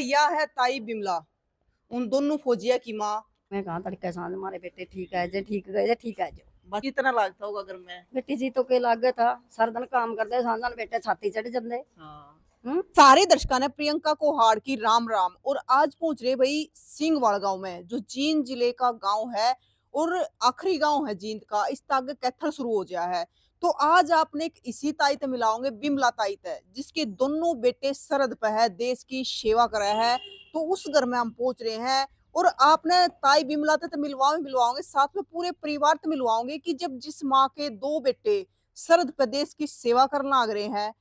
यह है ताई बिमला, उन दोनों फौजिया की माँ। मैं कहा तड़के सांझ हमारे बेटे ठीक है जे ठीक गए जे ठीक है जो बस कितना लागता होगा घर में? बेटी जी तो के लागे था सारा दिन काम करते सांझ बेटे छाती चढ़ जाते। सारे दर्शकों ने प्रियंका को हार की राम राम। और आज पहुंच रहे भाई सिंहवाड़ गांव में, जो जींद जिले का गांव है और आखिरी गांव है जींद का। इस आगे कैथल शुरू हो गया है। तो आज आपने एक इसी ताई ते मिलाओगे, बिमला ताई ते, जिसके दोनों बेटे सरहद पे है, देश की सेवा कर रहे हैं। तो उस घर में हम पहुंच रहे हैं और आपने ताई बिमला ते मिलवाओगे, साथ में पूरे परिवार ते मिलवाओगे कि जब जिस माँ के दो बेटे सरहद पे देश की सेवा करना आ रहे हैं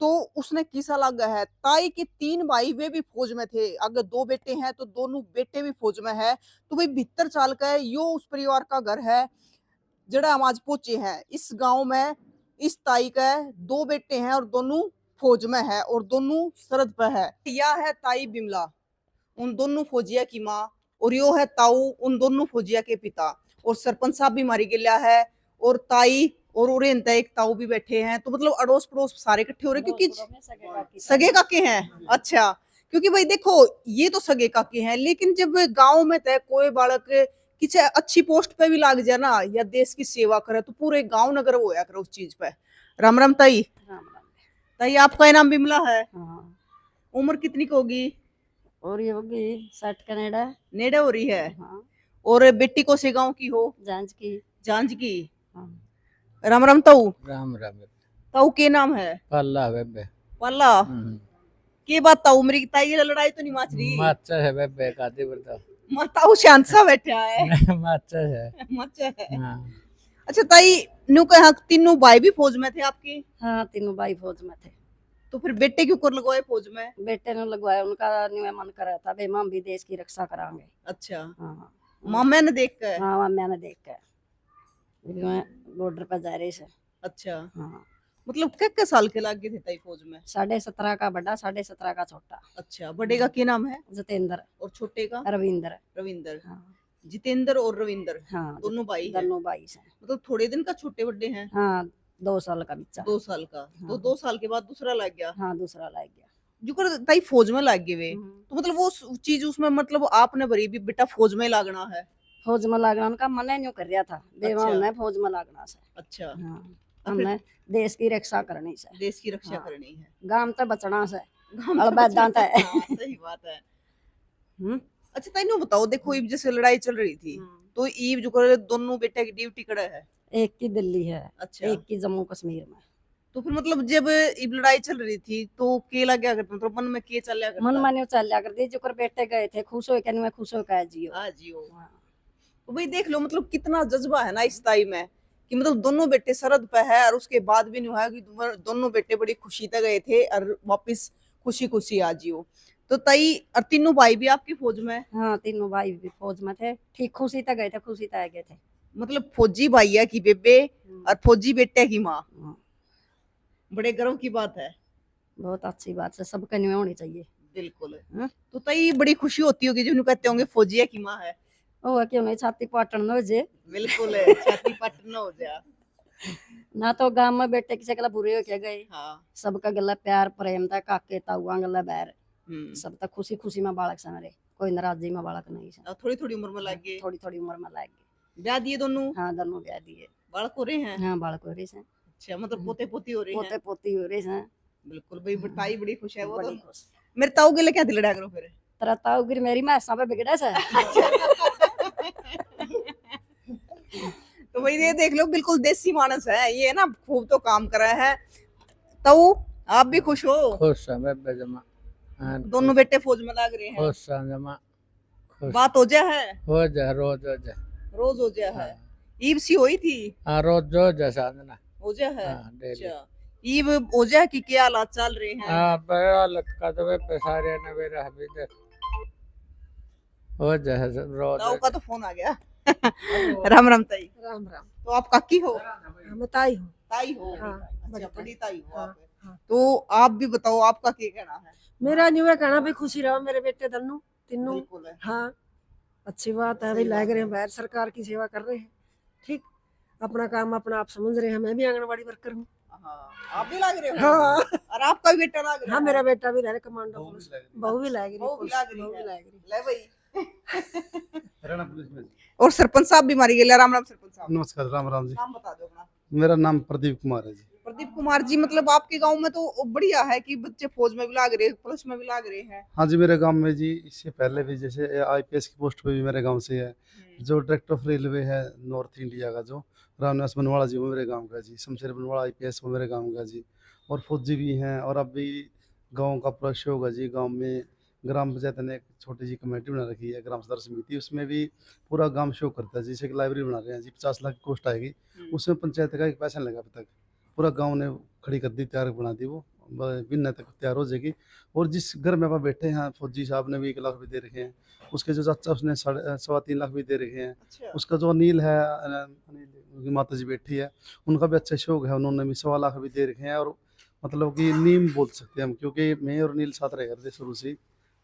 तो उसने किसा लगा है। ताई के तीन भाई वे भी फौज में थे, अगर दो बेटे हैं तो दोनों बेटे भी फौज में है। तो भाई 72 साल का है यो उस परिवार का घर है जड़ा हम आज पहुंचे हैं इस गांव में। इस ताई का दो बेटे हैं और दोनों फौज में है और दोनों सरहद पर है। यह है ताई बिमला, उन दोनों फौजिया की माँ। और यो है ताऊ, उन दोनों फौजिया के पिता। और सरपंच साहब भी मारी गया है और ताई और उरेंता एक ताऊ भी बैठे हैं। तो मतलब अड़ोस पड़ोस सारे इकट्ठे हो रहे क्योंकि सगे काके हैं। अच्छा, क्योंकि भाई देखो ये तो सगे काके हैं, लेकिन जब गांव में तय कोई बालक किसी अच्छी पोस्ट पे भी लाग जाए ना या देश की सेवा करे तो पूरे गांव नगर होया करे उस चीज पे। राम राम ताई। ताई आपका नाम बिमला है। हाँ। उम्र कितनी की होगी? और ये होगी 60 कनेडा नेड़े हो रही है। हाँ। और बेटी को से गांव की हो? जांच की। हाँ। राम राम ताऊ। राम राम। ताऊ के नाम है? पल्ला बेबे। पल्ला के बात ताऊ मेरी ताई लड़ाई तो नहीं माच रही? माचा है बेबे काती बता। ताऊ शांत सा बैठा है। माचा है। माचा है। हाँ। अच्छा ताई नु कहा तीनों भाई भी फौज में थे आपके? हाँ तीनों भाई फौज में थे। तो फिर बेटे क्यों कर लगवाए फौज में? बेटे ने लगवाया, उनका न्यू मन कर रहा था बे हम भी देश की रक्षा करांगे। अच्छा। हाँ मामा ने देख कर? हाँ मामा ने देख कर बॉर्डर पर जा रहे से। अच्छा। हाँ मतलब क्या साल के लागे थे ताई फौज में? 17.5 का बड़ा 17.5 का छोटा। अच्छा, बड़े का क्या नाम है? जितेंद्र। और छोटे का? रविंद्र। रविंदर। हाँ। जितेंद्र और रविंदर। हाँ दोनों भाई हैं। दोनों भाई से। मतलब थोड़े दिन का छोटे बड़े हैं? हाँ 2 साल का बच्चा। 2 साल का। हाँ। तो 2 साल के बाद दूसरा लग गया? हाँ दूसरा लग गया। जो कर ताई फौज में लग गए वे, तो मतलब वो चीज उसमें मतलब आपने भरी भी बेटा फौज में लागना है। फौज में लागना उनका मन न्यू कर रहा था बेवा। अच्छा। हमने फौज में लागना से। अच्छा। हाँ हमने देश की रक्षा करनी से। देश की रक्षा हाँ। करनी है। गांव तो बचना से। सही बात है। अच्छा ताई नो बताओ, देखो ईब जैसे लड़ाई चल रही थी तो ईब जो कर दोनों बेटा की ड्यूटी कड़ा है? एक की दिल्ली है। अच्छा। एक की जम्मू कश्मीर में। तो फिर मतलब जब ईब लड़ाई चल रही थी तो केला क्या करता, मतलब मन में के चल करता? मन मान्यो चल जा कर दी जो कर बेटे गए थे खुश हो के मैं खुश हो के जियो। हाँ जियो। तो भाई देख लो मतलब कितना जज्बा है ना इस ताई में कि मतलब दोनों बेटे सरहद पे है और उसके बाद भी नहीं हुआ कि दोनों बेटे बड़ी खुशी तक गए थे और वापस खुशी खुशी आ जियो। तो ताई और तीनों भाई भी आपकी फौज में? हाँ तीनों भाई भी फौज में थे। ठीक खुशी तक गए थे, खुशी तक गए थे। मतलब फौजी भैया की बेबे और फौजी बेटे की माँ। बड़े गर्व की बात है। बहुत अच्छी बात है, सबके न्यू होनी चाहिए। बिल्कुल। तो ताई बड़ी खुशी होती होगी जिन्होंने कहते होंगे फौजिया की माँ है। ओ क्यों नहीं छाती पाटन न हो जे। बिल्कुल छाती पाटन हो जा। ना तो गांव में बेटे किसी गला बुरे हो के गए। हाँ। सबका गला प्यार प्रेम था, काके ताऊआ गला बैर। सब तक खुशी खुशी में बालक समरे, कोई नाराजगी में बालक नहीं है। थोड़ी थोड़ी उम्र में लग गए? थोड़ी थोड़ी उम्र में लग गए। ब्याह दिए दोनों? हाँ दोनों ब्याह दिए। बालक हो रहे हैं? हाँ बालक हो रहे हैं। अच्छा, मतलब पोते पोती हो रहे हैं? पोते पोती हो रहे हैं। बिल्कुल भाई, ताई बड़ी खुश है वो तो। खुश। मेरे ताऊ के लिए क्या दिलड़ा करो फिर? तेरा ताऊ गिर मेरी मैसा पे बिगड़े से। तो भाई ये देख लो बिल्कुल देसी मानस है ये ना, खूब तो काम कर रहा है। ताऊ आप भी खुश हो? खुश है बेबे जमा। दोनों बेटे फौज में लग रहे हैं। खुश है जमा। बात हो जा है? हो जा रोज हो जा। रोज हो जा है। ईब सी हुई थी? हाँ रोज जो जा साधना हो जा है। अच्छा। ईब हो जा कि क्या हालात चल रहे हैं? हाँ बड़ा लटका तो बेबे सारे ने मेरा अभी तक हो जा रोज। ताऊ का तो फोन आ गया। राम राम ताई। राम राम। तो आप काकी हो? मैं ताई हूँ। ताई हो? हाँ, अच्छा बड़ी ताई हो आप। हाँ। तो आप भी बताओ आपका क्या कहना है? मेरा न्यू है कहना भी खुशी रहो मेरे बेटे दोनों तीनों। बिल्कुल है। हाँ अच्छी बात है भाई, लग रहे हैं बाहर सरकार की सेवा कर रहे हैं। ठीक अपना काम अपना आप समझ रहे हैं। मैं भी आंगनबाड़ी वर्कर हूँ। हाँ, आप भी लाग रहे हो? हाँ और आपका भी बेटा लाग रहा हाँ है? मेरा बेटा भी रहा कमांडो पुलिस बहू भी लाग रही बहू भी पुलिस, लाग रही बहू भी है। लाग रही ले भाई। हरियाणा पुलिस में। और सरपंच साहब भी मारी गए। राम राम सरपंच साहब। नमस्कार, राम राम जी। नाम बता दो अपना। मेरा नाम प्रदीप कुमार है जी। प्रदीप कुमार जी, मतलब आपके गांव में तो बढ़िया है कि बच्चे फौज में भी लाग रहे हैं, पुलिस में भी लाग रहे हैं। हाँ जी, मेरे गांव में जी इससे पहले भी जैसे आईपीएस की पोस्ट पे भी मेरे गांव से है। जो डायरेक्टर ऑफ रेलवे है नॉर्थ इंडिया का, जो रामनिवास बनवाड़ा जी, वो मेरे गांव का जी। शमशेर बनवाड़ा आईपीएस वो मेरे गांव का जी। और फौजी भी हैं। और अब भी गाँव का पूरा शो होगा जी। गाँव में ग्राम पंचायत ने एक छोटी सी कमेटी बना रखी है, ग्राम सुधार समिति। उसमें भी पूरा गांव शो करता है। जैसे कि लाइब्रेरी बना रहे हैं जी, 50 लाख की कॉस्ट आएगी। उसमें पंचायत का एक पैसा नहीं लगा अभी तक। पूरा गांव ने खड़ी कर दी, तैयार बना दी, वो बिन्ना तक तैयार हो जाएगी। और जिस घर में आप बैठे हैं, फौजी साहब ने भी 1 लाख भी दे रखे हैं। उसके जो चाचा उसने 3.25 लाख भी दे रखे हैं। अच्छा। उसका जो अनिल है, उनकी माता जी बैठी है, उनका भी अच्छा शौक है, उन्होंने भी 1.25 लाख भी दे रखे हैं। और मतलब कि नीम बोल सकते हैं हम, क्योंकि मैं और अनिल साथ रहे करते शुरू से ही।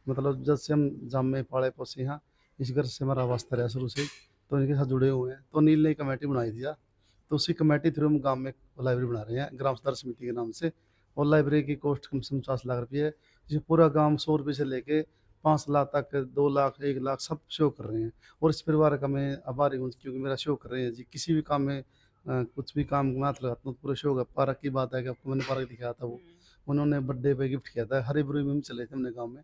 मतलब जब से हम जामे पाले पोसे यहाँ, इस घर से हमारा वास्ता रहा शुरू से, तो इनके साथ जुड़े हुए हैं। तो अनिल ने कमेटी बनाई दिया, तो उसी कमेटी थ्रू हम गांव में लाइब्रेरी बना रहे हैं, ग्राम सुधार समिति के नाम से। और लाइब्रेरी की कॉस्ट कम से कम 50 लाख रुपये है, जिसमें पूरा गांव 100 रुपये से लेके 5 लाख तक, 2 लाख, 1 लाख सब शो कर रहे हैं। और इस परिवार का मैं आभारी हूँ, क्योंकि मेरा शो कर रहे हैं जी। किसी भी काम में कुछ भी काम मैं हाथ लगाता हूँ, पूरा शो है। पार्क की बात है कि आपको मैंने पार्क दिखाया था, वो उन्होंने बर्थडे पे गिफ्ट किया था। हरी बुरी में चले थे हमने गाँव में।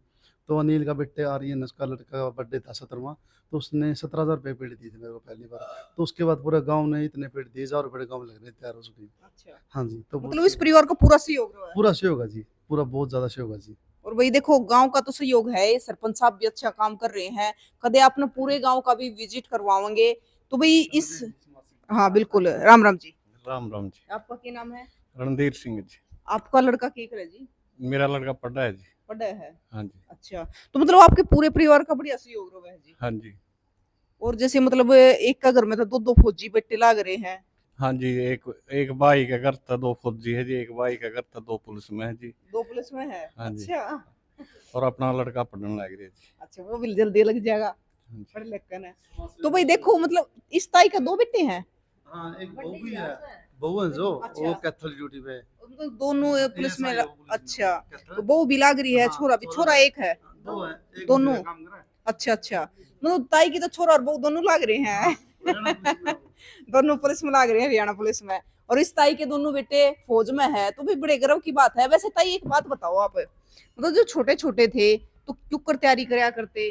तो अनिल का बेटे आर्यन, उसका लड़का का बर्थडे था 17वां, तो उसने 17,000 रुपये पेड़ दिए थे मेरे को पहली बार। तो उसके बाद पूरा गांव ने इतने पेड़ दिए, 1,000 रुपये गाँव में लगने तैयार हो चुके हैं। अच्छा। हाँ जी, तो मतलब इस परिवार का पूरा सहयोग रहा है। पूरा सहयोग है जी, पूरा बहुत ज्यादा सहयोग है जी। और भाई देखो, गांव का तो सहयोग है, ये सरपंच साहब भी अच्छा काम कर रहे हैं। कदे आपने पूरे गांव का भी विजिट करवाएंगे तो भाई इस। हाँ बिल्कुल। राम राम जी। राम राम जी। आपका क्या नाम है? रणधीर सिंह जी। आपका लड़का क्या करे जी? मेरा लड़का पढ़ रहा है जी। बड़ा है? हाँ जी। अच्छा, तो मतलब आपके पूरे परिवार का बढ़िया सहयोग रहा है जी। हाँ जी। और जैसे मतलब एक का घर में तो 2-2 फौजी बेटे लाग रहे हैं। हाँ जी, एक भाई का घर था, 2 फौजी है जी। एक भाई का घर था, 2 पुलिस में है जी। 2 पुलिस में है? हाँ जी। अच्छा। और अपना लड़का पढ़ने लग रहा है जी। अच्छा, वो भी जल्दी लग जाएगा, हाँ जी। पढ़ लिखकर है। तो भाई देखो, मतलब इस ताई का 2 बेटे हैं। हाँ, एक बहू भी है, बहू है जो अच्छा। वो कैथल ड्यूटी पे है। मतलब दोनों पुलिस में ASI है वो पुलिस में। अच्छा। कैथल। तो बहू भी लाग रही है, हाँ, छोरा भी, छोरा छोरा एक है। 2 है, एक दोनों। दूसरे का काम कर रहा है। अच्छा अच्छा, मतलब ताई की तो छोरा और बहू दोनों लाग रहे हैं। हरियाणा पुलिस में है वो। दोनों पुलिस में लाग रहे हैं, हरियाणा पुलिस में। और इस ताई के दोनों बेटे फौज में है, तो भी बड़े गर्व की बात है। वैसे ताई एक बात बताओ आप, मतलब जो छोटे छोटे थे तो क्यों कर तैयारी कराया करते?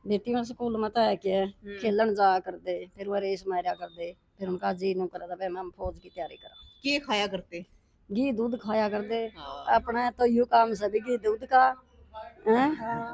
बेटी में स्कूल में तो है कि खेलन जा कर दे, फिर वो रेस मारा कर दे, फिर उनका जी नहीं करा था भाई हम फौज की तैयारी करा। के खाया करते? घी दूध खाया कर दे। हाँ। अपना तो यू काम सभी घी दूध का हैं?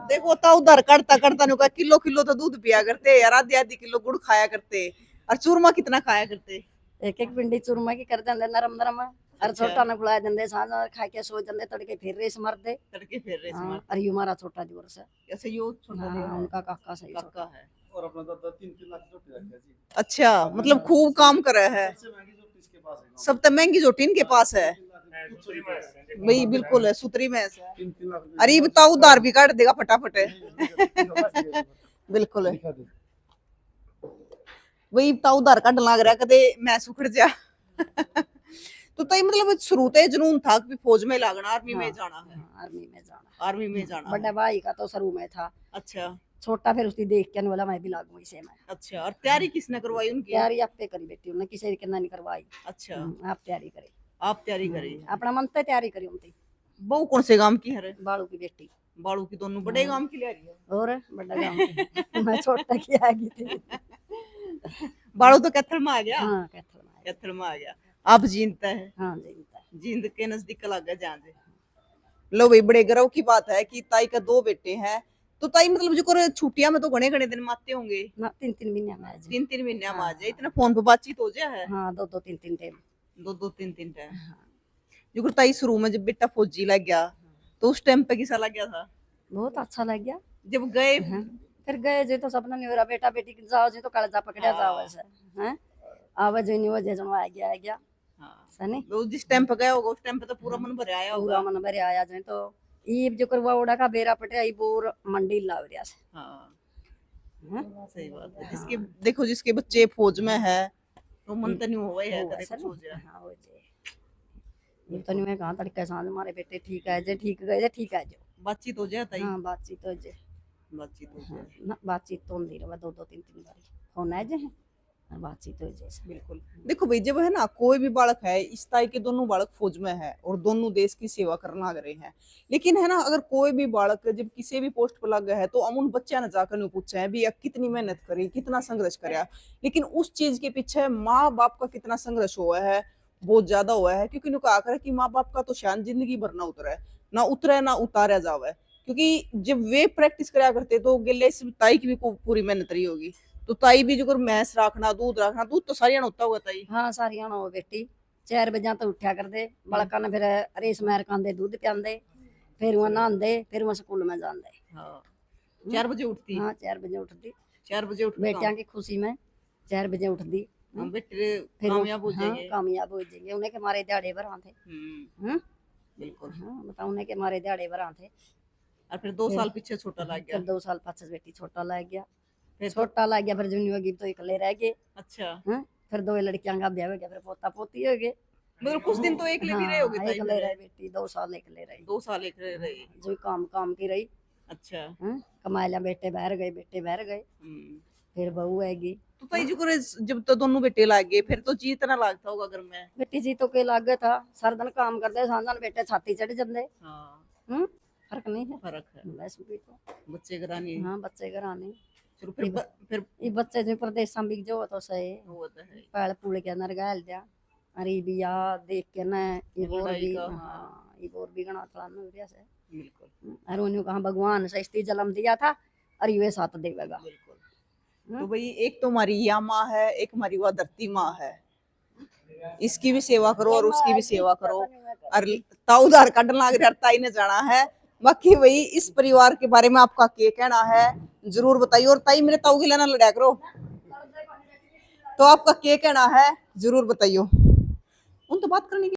देखो तो उधर करता करता नुका किलो किलो तो दूध पिया करते यार, आधी आधी किलो गुड़ खाया करते। और चूरमा कितना खाया करते? एक एक पिंडी चूरमा की कर देंदे नरम नरम। और अच्छा। छोटा न खुला देंदे, सांझ खा के सो जाते, तड़के फिर रेस मार दे। तड़के फिर रेस हाँ, मार। और यू मारा छोटा जोर से। ऐसे यो छोटा हाँ, है, उनका काका सही काका छोटा। है। और अपना दादा 3-3 लाख की झोपड़ी रखा है जी। अच्छा, मतलब खूब काम करे है। सबसे महंगी झोपड़ी इसके पास है गाँव में। सबसे महंगी जोटी इनके पास है। 3 लाख की। वही बिल्कुल है, सुतरी में है। 3-3 लाख रुपए। अरे ये बताओ, उधार भी काट देगा फटाफट। बिल्कुल है। दिखा दे। वही बताओ, उधार काट लाग रहा कदे मैं सुखड़ जा। तो तई मतलब शुरू ते जनून था कि फौज में लागना, आर्मी में जाना है। हाँ, आर्मी में जाना। आर्मी में जाना बड़ा है। भाई का तो शुरू में था, अच्छा छोटा फिर उसकी देख के बोला मैं भी लागू इसे में। अच्छा। और तैयारी किसने करवाई उनकी? तैयारी आप पे करी बेटी, उन्हें किसी के नहीं करवाई। अच्छा, आप तैयारी करी। आप तैयारी करी? अपना मन से तैयारी करी उनकी। बहू कौन से गांव की है? बाड़ू की बेटी। बाड़ू की दोनों बड़े गांव की ले रही है। और बड़ा गाँव की। मैं छोटा की आ गई थी। बाड़ू तो कैथल में आ गया। हाँ, कैथल में आया। कैथल में आ गया। आप जींदता है? हाँ जीता है। जींद के नजदीक लग गया जहाँ से। लो भाई, बड़े गर्व की बात है कि ताई का 2 बेटे हैं। तो ताई मतलब जो कर छुट्टियां में तो घने घने दिन माते होंगे। ना 3-3 महीने में आ जाए। 3-3 महीने में आ जाए। इतना फोन पे बातचीत हो जाए है? हाँ, 2-2 3-3 टाइम। 2-2 3-3 टाइम। जो कर ताई शुरू में जब बेटा फौजी लग गया तो उस टाइम पे कैसा लग गया था बहुत अच्छा लग गया। जब गए? फिर गए जो तो सपना नहीं हो रहा, बेटा बेटी की जाओ जो तो कालजा पकड़िया जाओ ऐसे हैं। आवे जो नहीं हो जे जन आ गया हाँ। सनी। तो जिस टाइम पे गए होगा उस टाइम पे तो पूरा मन भर आया पूरा होगा। मन भरे आया जो तो ई जो करवा उड़ा का बेरा पटे आई बोर मंडी लाव रिया से। हाँ हैं? सही बात है। जिसके देखो, जिसके बच्चे फौज में है तो मन तो नहीं हुआ है वो कभी ऐसा कुछ हो नहीं। जाए। हाँ, हो जाए। ये तो नहीं मैं कहा तड़के सांझ हमारे बेटे ठीक है जे ठीक गए जे ठीक है जो बातचीत हो जाए ताई हाँ बातचीत हो जे बातचीत हो हाँ, जाए ना बातचीत तो होती रहे 2-2 3 बारी फोन है जे और बातचीत हो जे बिल्कुल देखो भाई जब है ना कोई भी बालक है इस ताई के दोनों बालक फौज में है और दोनों देश की सेवा करना रहे हैं लेकिन है ना अगर कोई भी बालक जब किसी भी पोस्ट पर लग गया है तो हम उन बच्चा ने जाकर नहीं पूछे हैं भी यह कितनी मेहनत करी कितना संघर्ष कराया लेकिन उस चीज के पीछे माँ बाप का कितना संघर्ष हुआ है बहुत ज्यादा हुआ है क्योंकि उन्होंने कहा कर कि माँ बाप का तो शान जिंदगी भर ना उतरे ना उतारा जावे क्योंकि जब वे प्रैक्टिस कराया करते तो गिले इस ताई की भी पूरी मेहनत रही होगी तो ताई भी जो भैंस रखना दूध तो सारिया होता होगा ताई हाँ सारिया हो बेटी 4 बजे तो उठा कर दे बड़का ने फिर रेस मार खांदे दूध पियांदे फिर वह नहांदे फिर वह स्कूल में जांदे हाँ 4 बजे उठती हाँ 4 बजे उठती 4 बजे उठ बेटिया की खुशी में 4 बजे उठती हम बेटे फिर कामयाब हो हाँ, जाएंगे कामयाब हो जाएंगे उन्हें के मारे दिहाड़े भर आते हम्म? बिल्कुल हाँ बताओ उन्हें के मारे दिहाड़े भर आते और फिर 2 साल पीछे छोटा लग फिर गया 2 साल पाछे बेटी छोटा लग गया फिर छोटा लग गया फिर जूनी होगी तो इकले रह गए अच्छा हाँ? फिर 2 लड़कियां का ब्याह हो गया फिर पोता पोती हो गए मगर कुछ दिन तो एकले भी रहे होगे ताई इकले रहे बेटी 2 साल इकले रही 2 साल एकले रहे जो काम काम की रही अच्छा हाँ? कमाए लिया बेटे बहर गए फिर बहू आएगी तो ताई जी को जब तो दोनों बेटे लाग गए फिर तो जी इतना लागता होगा घर में बेटी जी तो के लागे था सारा दिन काम करते सांझन बेटे छाती चढ़ जाते हाँ फर्क नहीं है फर्क है बस भी तो बच्चे घरानी हाँ बच्चे घर आने चलो फिर ये बच्चे जो प्रदेशा भी जो तो सही वो तो है पैल पुल के अंदर गाल दिया अरे बिया देख के ना ये बोर लड़ाई भी का, हाँ ये बोर भी गणा चलाना हो गया से बिल्कुल अरे उन्होंने कहा भगवान सस्ती जन्म दिया था और ये साथ देवेगा बिल्कुल तो भाई एक तो हमारी या माँ है एक हमारी वह धरती माँ है इसकी भी सेवा करो और उसकी भी सेवा करो और ताऊ उधार काटने लग रहा ताई ने जाना है बाकी भाई इस परिवार के बारे में आपका क्या कहना है जरूर बताइए और ताई मेरे ताऊ की लेना लड़ा करो तो आपका क्या कहना है जरूर बताइए उन तो बात करने की